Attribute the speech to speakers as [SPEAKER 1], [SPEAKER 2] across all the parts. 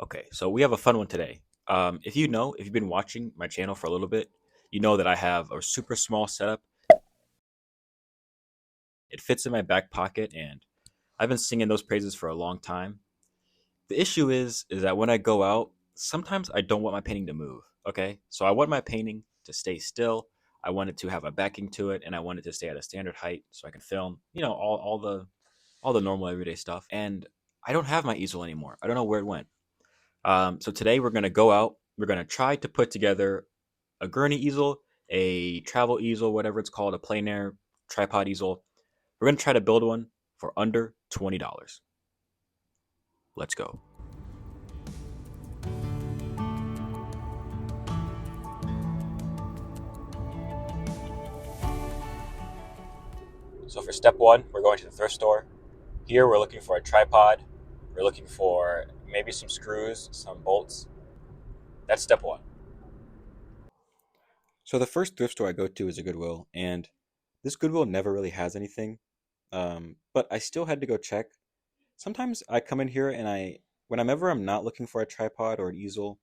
[SPEAKER 1] Okay, so we have a fun one today. If you've been watching my channel for a little bit, you know that I have a super small setup. It fits in my back pocket, and I've been singing those praises for a long time. The issue is that when I go out, sometimes I don't want my painting to move. Okay, so I want my painting to stay still. I want it to have a backing to it, and I want it to stay at a standard height so I can film. All the normal everyday stuff. And I don't have my easel anymore. I don't know where it went. So today we're gonna go out. We're gonna try to put together a Gurney easel, a travel easel, whatever it's called, a plein air tripod easel. We're gonna try to build one for under $20. Let's go. So for step one, we're going to the thrift store. Here we're looking for a tripod. We're looking for maybe some screws, some bolts. That's step one. So the first thrift store I go to is a Goodwill, and this Goodwill never really has anything. But I still had to go check. Sometimes I come in here and whenever I'm not looking for a tripod or an easel,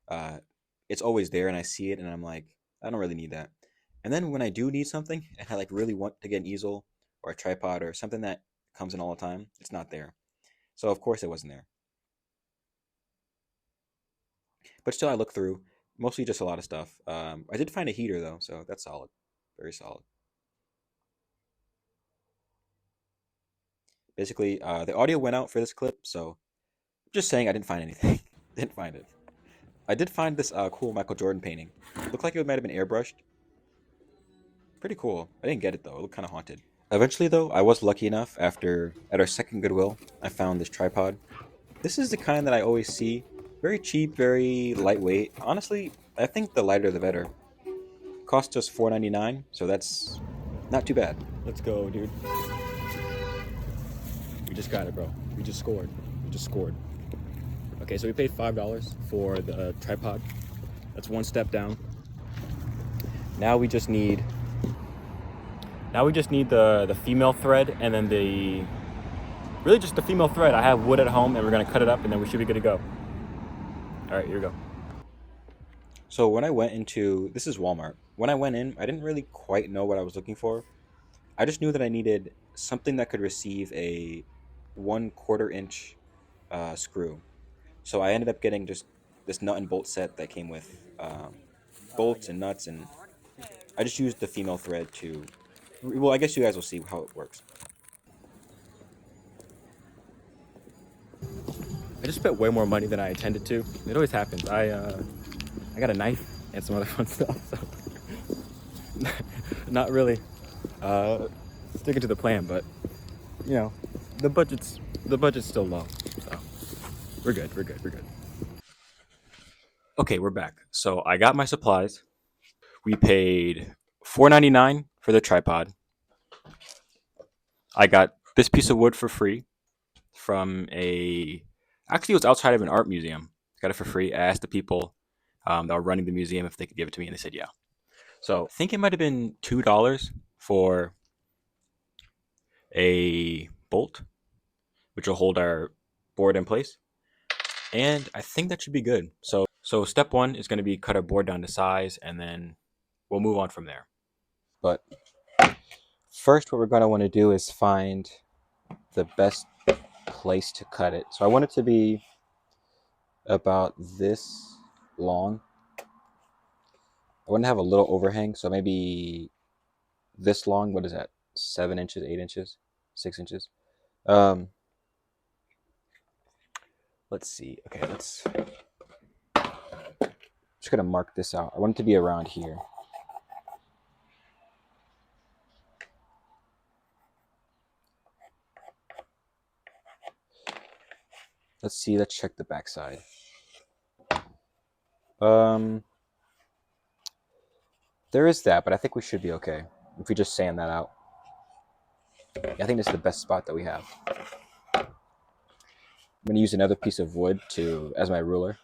[SPEAKER 1] uh, it's always there and I see it and I'm like, I don't really need that. And then when I do need something and I like really want to get an easel or a tripod or something that comes in all the time, it's not there. So of course it wasn't there. But still, I look through mostly just a lot of stuff. I did find a heater though, so that's solid, very solid. Basically, the audio went out for this clip, so just saying I didn't find anything. Didn't find it. I did find this cool Michael Jordan painting. Looked like it might have been airbrushed. Pretty cool. I didn't get it though. It looked kind of haunted. Eventually, though, I was lucky enough after at our second Goodwill, I found this tripod. This is the kind that I always see. Very cheap, very lightweight. Honestly, I think the lighter the better. Cost us $4.99, so that's not too bad. Let's go, dude. We just got it, bro. We just scored. We just scored. Okay, so we paid $5 for the tripod. That's one step down. Now we just need the female thread and then the really just the female thread. I have wood at home and we're gonna cut it up and then we should be good to go. All right, here we go. So when I went into this is Walmart. When I went in, I didn't really quite know what I was looking for. I just knew that I needed something that could receive a 1/4 inch screw. So I ended up getting just this nut and bolt set that came with bolts and nuts, and I just used the female thread to. Well, I guess you guys will see how it works. I just spent way more money than I intended to. It always happens. I got a knife and some other fun stuff, so not really uh, sticking to the plan, but you know, the budget's still low, so we're good. We're good. We're good. Okay, we're back. So I got my supplies. We paid $4.99 for the tripod. I got this piece of wood for free from a. Actually, it was outside of an art museum. Got it for free. I asked the people that were running the museum if they could give it to me, and they said yeah. So I think it might have been $2 for a bolt, which will hold our board in place, and I think that should be good. So step one is going to be cut our board down to size, and then we'll move on from there. But first, what we're going to want to do is find the best place to cut it. So I want it to be about this long. I want to have a little overhang, so maybe this long. What is that? 7 inches, 8 inches, 6 inches. Um, let's see. Okay, let's. Just gonna mark this out. I want it to be around here. Let's see. Let's check the backside. Um, there is that, but I think we should be okay if we just sand that out. I think this is the best spot that we have. I'm gonna use another piece of wood as my ruler.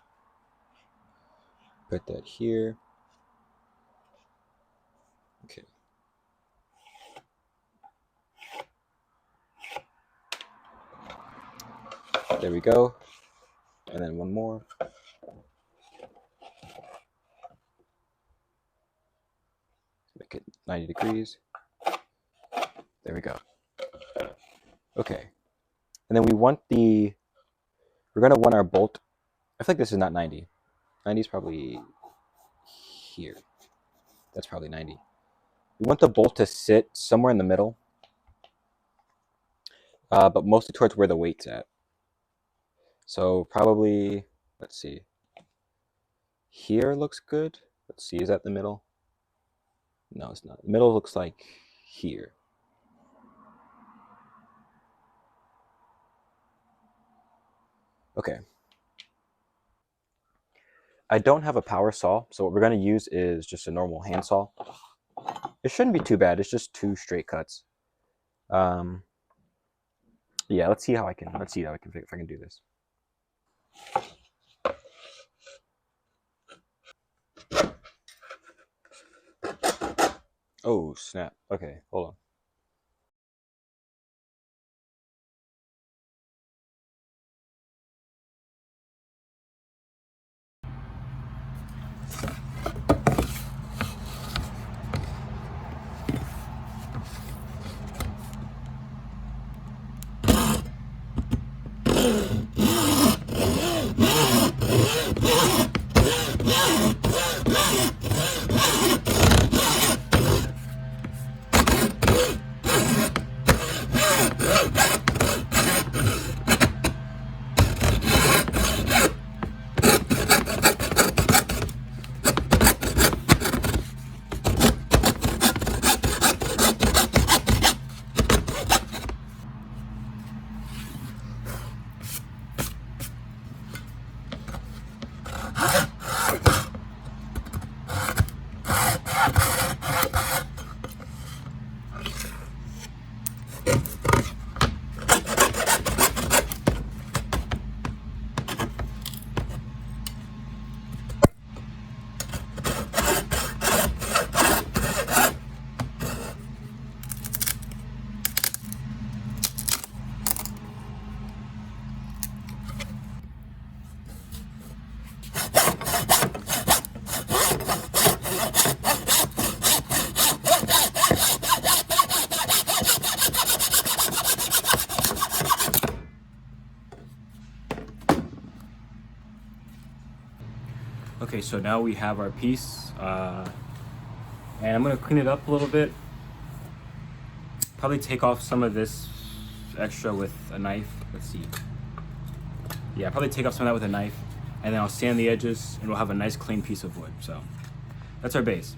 [SPEAKER 1] Put that here. Okay. There we go.
[SPEAKER 2] And then one more. Make it 90 degrees. There we go. Okay. And then we're going to want our bolt. I feel like this is not 90. 90 is probably here. That's probably 90. We want the bolt to sit somewhere in the middle, but mostly towards where the weight's at. So probably, let's see. Here looks good. Let's see, is that the middle? No, it's not. The middle looks like here. Okay. I don't have a power saw, so what we're going to use is just a normal hand saw. It shouldn't be too bad. It's just 2 straight cuts. Yeah, let's see if I can do this. Oh, snap. Okay, hold on. Okay, so now we have our piece, and I'm gonna clean it up a little bit. Probably take off some of this extra with a knife. Let's see. Yeah, probably take off some of that with a knife, and then I'll sand the edges, and we'll have a nice clean piece of wood. So that's our base.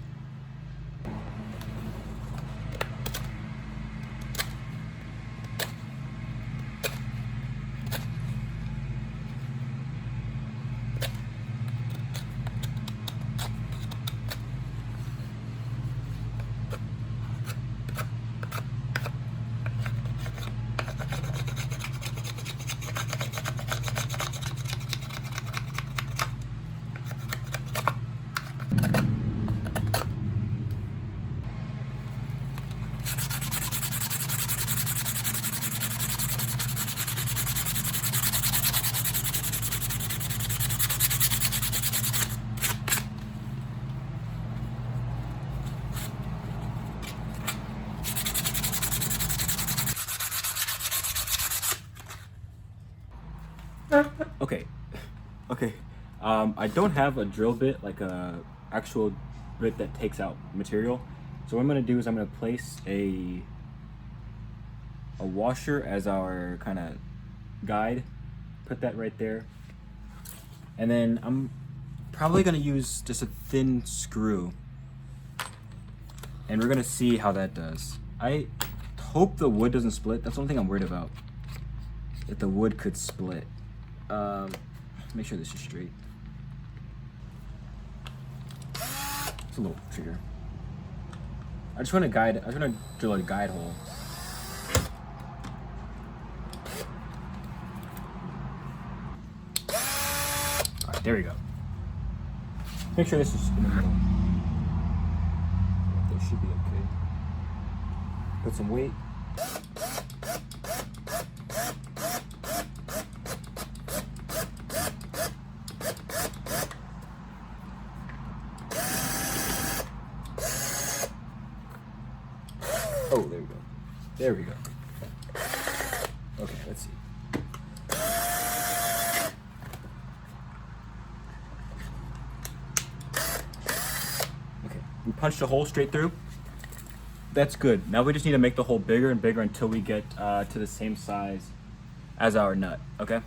[SPEAKER 2] Okay. I don't have a drill bit, like a actual bit that takes out material. So what I'm gonna do is I'm gonna place a washer as our kind of guide. Put that right there. And then I'm probably gonna use just a thin screw. And we're gonna see how that does. I hope the wood doesn't split. That's the only thing I'm worried about. That the wood could split. Make sure this is straight. It's a little trigger. I just want to drill a guide hole. Alright, there we go. Make sure this is in the middle. This should be okay. Put some weight.
[SPEAKER 1] There we go. Okay, let's see. Okay, we punched a hole straight through. That's good. Now we just need to make the hole bigger and bigger until we get to the same size as our nut, okay?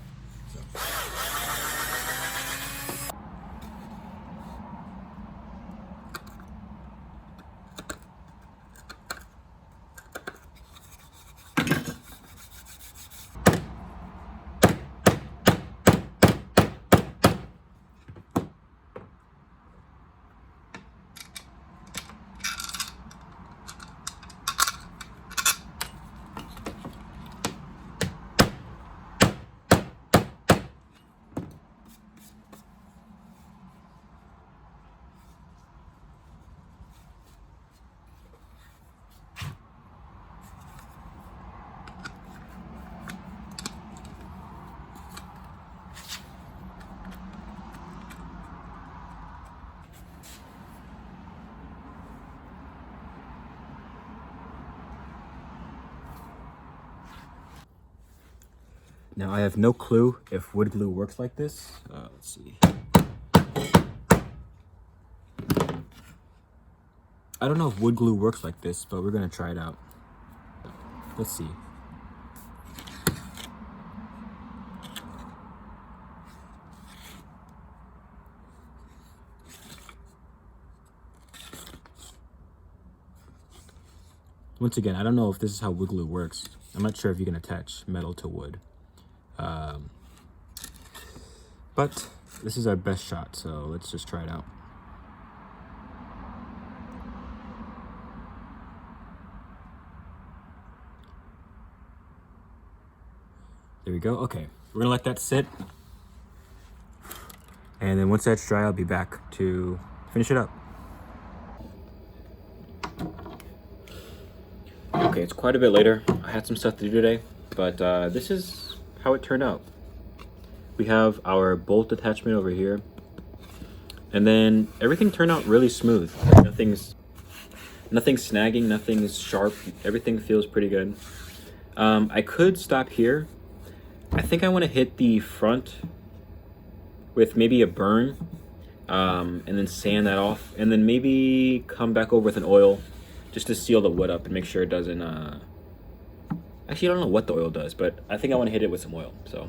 [SPEAKER 1] Now I have no clue if wood glue works like this. Let's see. I don't know if wood glue works like this, but we're gonna try it out. Let's see. Once again, I don't know if this is how wood glue works. I'm not sure if you can attach metal to wood. But this is our best shot, so let's just try it out. There we go. Okay, we're gonna let that sit. And then once that's dry, I'll be back to finish it up. Okay, it's quite a bit later. I had some stuff to do today, but this is how it turned out. We have our bolt attachment over here, and then everything turned out really smooth. Nothing's snagging, nothing's sharp. Everything feels pretty good. I could stop here. I think I want to hit the front with maybe a burn, and then sand that off, and then maybe come back over with an oil just to seal the wood up and make sure it doesn't, actually I don't know what the oil does, but I think I want to hit it with some oil. So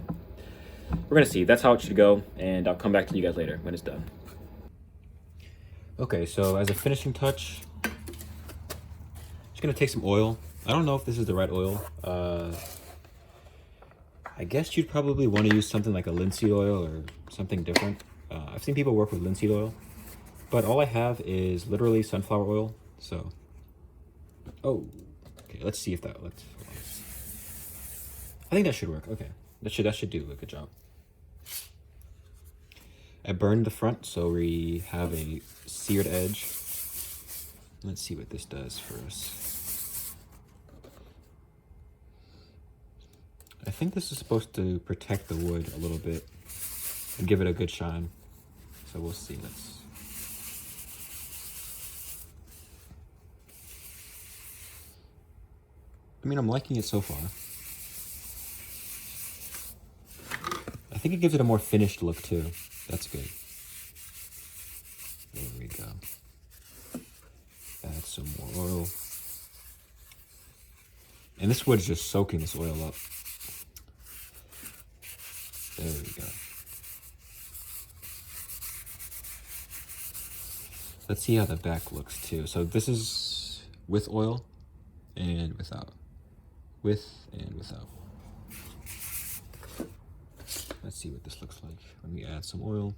[SPEAKER 1] we're gonna see. That's how it should go, and I'll come back to you guys later when it's done. Okay, so as a finishing touch, just gonna take some oil. I don't know if this is the right oil. I guess you'd probably want to use something like a linseed oil or something different. I've seen people work with linseed oil, but all I have is literally sunflower oil. So, oh, okay. Let's see if that looks. I think that should work. Okay, that should do a good job. I burned the front, so we have a seared edge. Let's see what this does for us. I think this is supposed to protect the wood a little bit and give it a good shine. So we'll see. I mean, I'm liking it so far. I think it gives it a more finished look too. That's good. There we go. Add some more oil. And this wood is just soaking this oil up. There we go. Let's see how the back looks too. So this is with oil and without. With and without. Let's see what this looks like when we add some oil.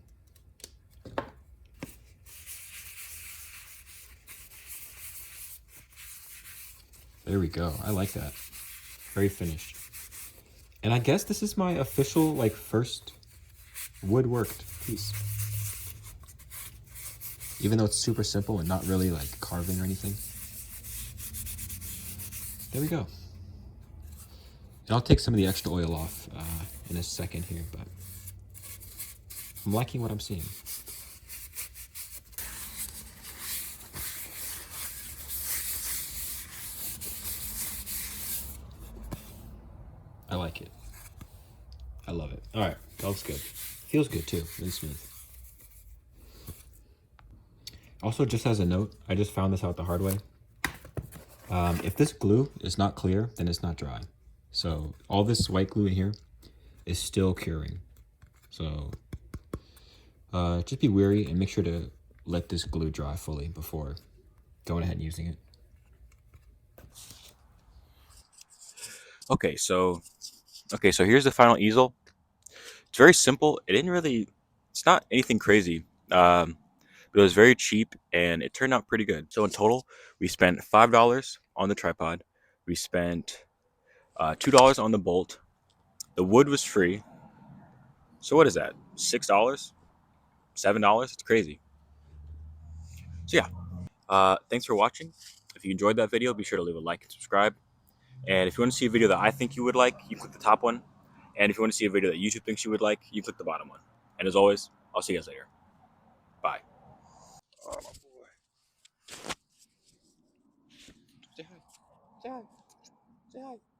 [SPEAKER 1] There we go. I like that. Very finished. And I guess this is my official, like, first woodworked piece. Even though it's super simple and not really, like, carving or anything. There we go. And I'll take some of the extra oil off in a second here, but I'm liking what I'm seeing.
[SPEAKER 2] like it. I love it. All right, that looks good. Feels good too. Really smooth. Also, just as a note, I just found this out the hard way. If this glue is not clear, then it's not dry. So all this white glue in here is still curing. So just be wary and make sure to let this glue dry fully before going ahead and using it.
[SPEAKER 1] Okay, so here's the final easel. It's very simple. It's not anything crazy. But it was very cheap and it turned out pretty good. So in total, we spent $5 on the tripod. We spent $2 on the bolt. The wood was free. So what is that? $6? $7? It's crazy. So yeah, thanks for watching. If you enjoyed that video, be sure to leave a like and subscribe. And if you want to see a video that I think you would like, you click the top one. And if you want to see a video that YouTube thinks you would like, you click the bottom one. And as always, I'll see you guys later. Bye. Oh, my boy. Say hi. Say hi. Say hi.